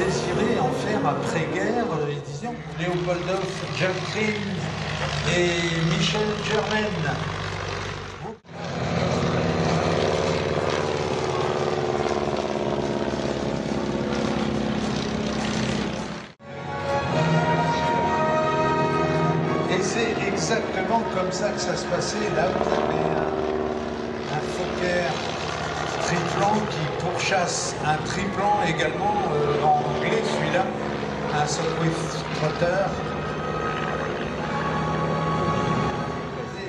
désiré en faire après-guerre, disons, Léopoldov, Jack Green et Michel Germain. Et c'est exactement comme ça que ça se passait. Là, vous avez un Fokker triplan qui pourchasse un triplan également en anglais, celui-là, un Sopwith Trotter.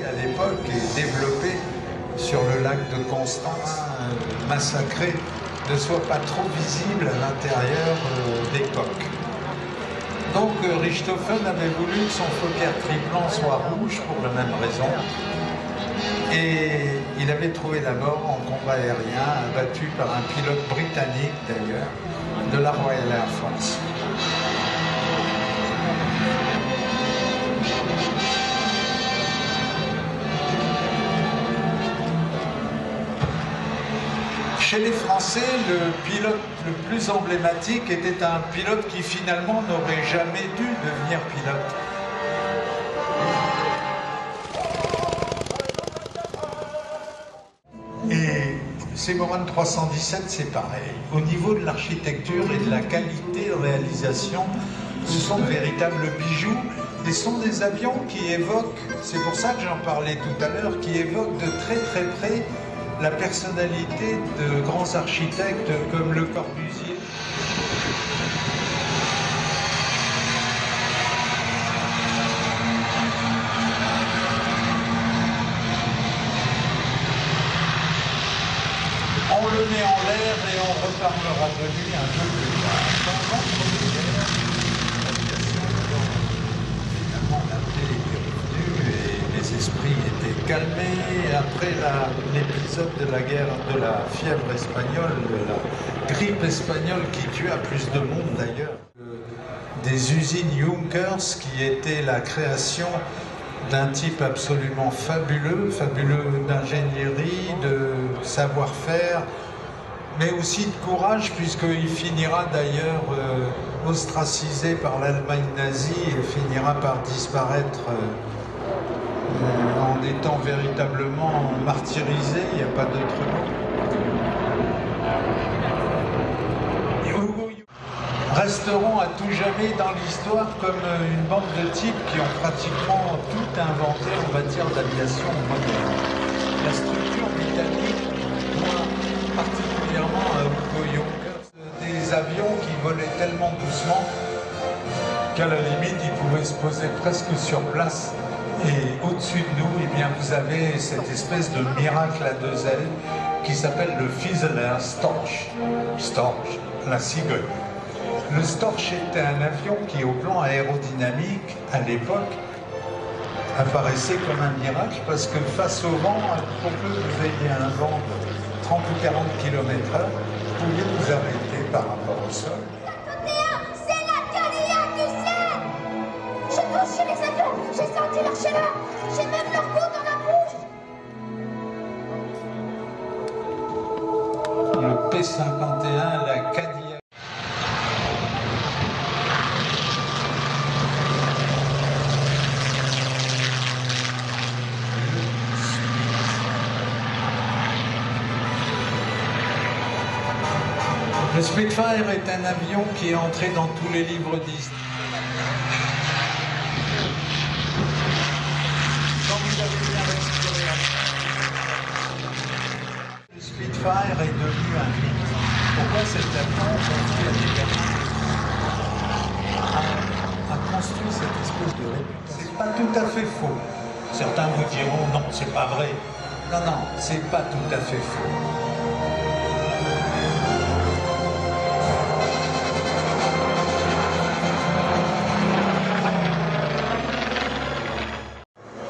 À l'époque est développé sur le lac de Constance, massacré, ne soit pas trop visible à l'intérieur d'époque. Donc Richthofen avait voulu que son Fokker triplan soit rouge pour la même raison. Et il avait trouvé la mort en combat aérien, abattu par un pilote britannique d'ailleurs, de la Royal Air Force. Chez les Français, le pilote le plus emblématique était un pilote qui finalement n'aurait jamais dû devenir pilote. Et Seymour 317, c'est pareil. Au niveau de l'architecture et de la qualité de réalisation, ce sont de véritables bijoux et sont des avions qui évoquent, c'est pour ça que j'en parlais tout à l'heure, qui évoquent de très très près la personnalité de grands architectes comme Le Corbusier. On le met en l'air et on reparlera de lui un peu plus tard. Finalement, la paix était revenue et les esprits étaient calmés. Après l'épisode de la guerre, de la fièvre espagnole, de la grippe espagnole qui tua plus de monde d'ailleurs, des usines Junkers qui étaient la création d'un type absolument fabuleux, fabuleux d'ingénierie, de savoir-faire, mais aussi de courage, puisqu'il finira d'ailleurs ostracisé par l'Allemagne nazie et finira par disparaître en étant véritablement martyrisé, il n'y a pas d'autre mot. Resteront à tout jamais dans l'histoire comme une bande de types qui ont pratiquement tout inventé en matière d'aviation moderne. La structure britannique, moi particulièrement à Hugo Junkers, des avions qui volaient tellement doucement qu'à la limite ils pouvaient se poser presque sur place. Et au-dessus de nous, eh bien, vous avez cette espèce de miracle à deux ailes qui s'appelle le Fieseler Storch. Storch, la cigogne. Le Storch était un avion qui, au plan aérodynamique, à l'époque, apparaissait comme un miracle parce que face au vent, pour que vous ayez un vent de 30 ou 40 km/h, vous pouviez vous arrêter par rapport au sol. C'est la Cadillac du ciel! Je touche chez les avions, j'ai senti leur chaleur, j'ai même leur goût dans la bouche. Le P-51, la Cadillac. Le Spitfire est un avion qui est entré dans tous les livres Disney. Quand vous avez bien respiré, le Spitfire est devenu un mythe. Pourquoi cet avion construit à des gamins a construit cette espèce de réputation? C'est pas tout à fait faux. Certains vous diront non, c'est pas vrai. Non, non, c'est pas tout à fait faux.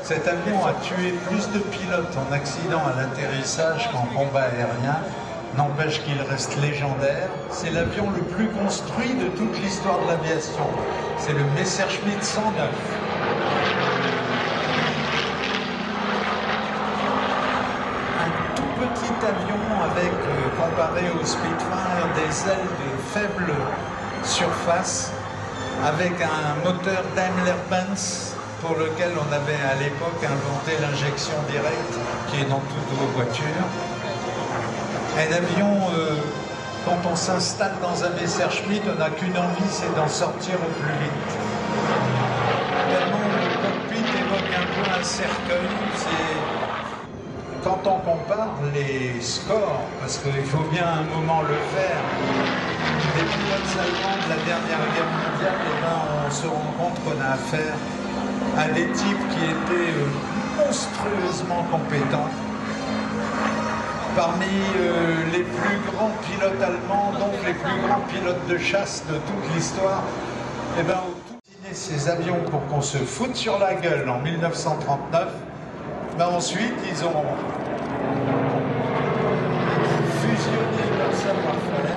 Cet avion a tué plus de pilotes en accident à l'atterrissage qu'en combat aérien, n'empêche qu'il reste légendaire. C'est l'avion le plus construit de toute l'histoire de l'aviation. C'est le Messerschmitt 109. Un tout petit avion avec, comparé au Spitfire, des ailes de faible surface avec un moteur Daimler-Benz pour lequel on avait à l'époque inventé l'injection directe qui est dans toutes vos voitures. Un avion, quand on s'installe dans un Messerschmitt, on n'a qu'une envie, c'est d'en sortir au plus vite. Tellement le cockpit évoque un peu un cercueil. Quand on compare les scores, parce qu'il faut bien un moment le faire, des pilotes allemands de la dernière guerre mondiale, eh ben, on se rend compte qu'on a affaire à des types qui étaient monstrueusement compétents. Parmi les plus grands pilotes allemands, donc les plus grands pilotes de chasse de toute l'histoire, eh ben, ont tout dessiné ces avions pour qu'on se foute sur la gueule en 1939. Ben ensuite, ils ont fusionné leur savoir-faire.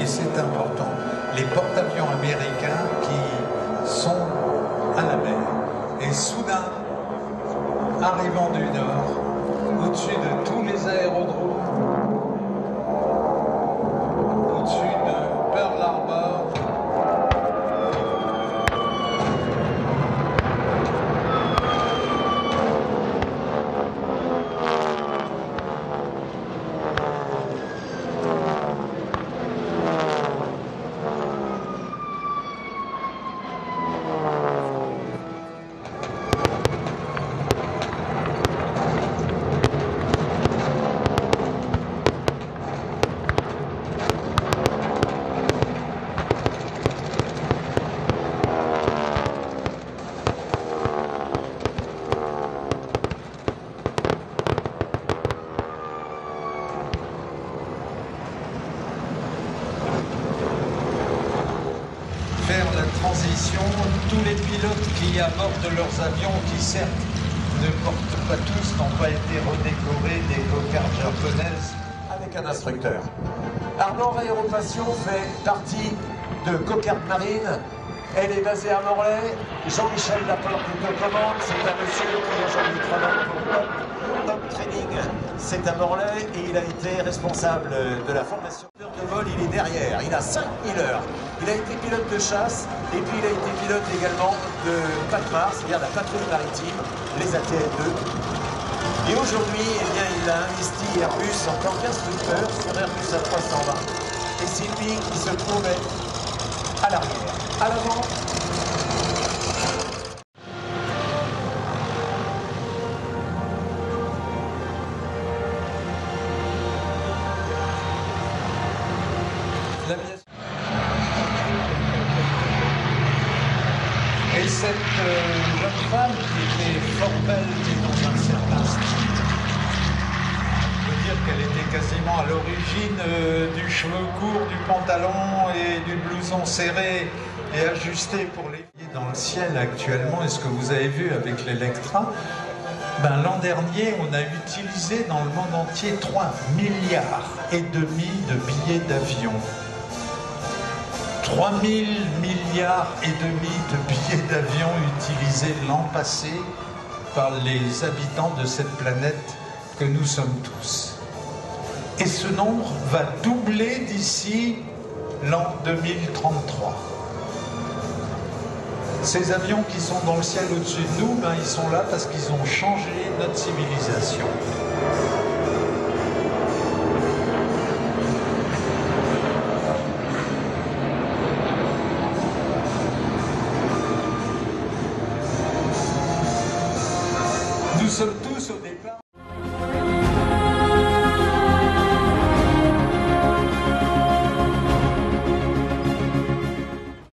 Et c'est important, les porte-avions américains qui sont à la mer. Et soudain, arrivant du nord, au-dessus de tous les aérodromes, au-dessus de Pearl Harbor, faire la transition, tous les pilotes qui abordent leurs avions, qui certes ne portent pas tous, n'ont pas été redécorés des cocardes japonaises. Avec un instructeur. Armor Aéropassion fait partie de Cocarde Marine. Elle est basée à Morlaix. Jean-Michel Laporte est aux commandes. C'est un monsieur qui aujourd'hui travaille pour Top Training. C'est à Morlaix et il a été responsable de la formation de vol. Il est derrière. Il a 5000 heures. Il a été pilote de chasse et puis il a été pilote également de PATMAR, c'est-à-dire la patrouille maritime, les ATL2. Et aujourd'hui, eh bien, il a investi Airbus en tant qu'instructeur sur Airbus A320. Et c'est lui qui se trouvait à l'arrière. À l'avant, et cette jeune femme qui était fort belle et dans un certain style, on peut dire qu'elle était quasiment à l'origine du cheveu court, du pantalon et du blouson serré et ajusté pour les pieds dans le ciel actuellement. Et ce que vous avez vu avec l'Electra, ben, l'an dernier, on a utilisé dans le monde entier 3,5 milliards de billets d'avion. 3 000 milliards et demi de billets d'avion utilisés l'an passé par les habitants de cette planète que nous sommes tous. Et ce nombre va doubler d'ici l'an 2033. Ces avions qui sont dans le ciel au-dessus de nous, ben, ils sont là parce qu'ils ont changé notre civilisation.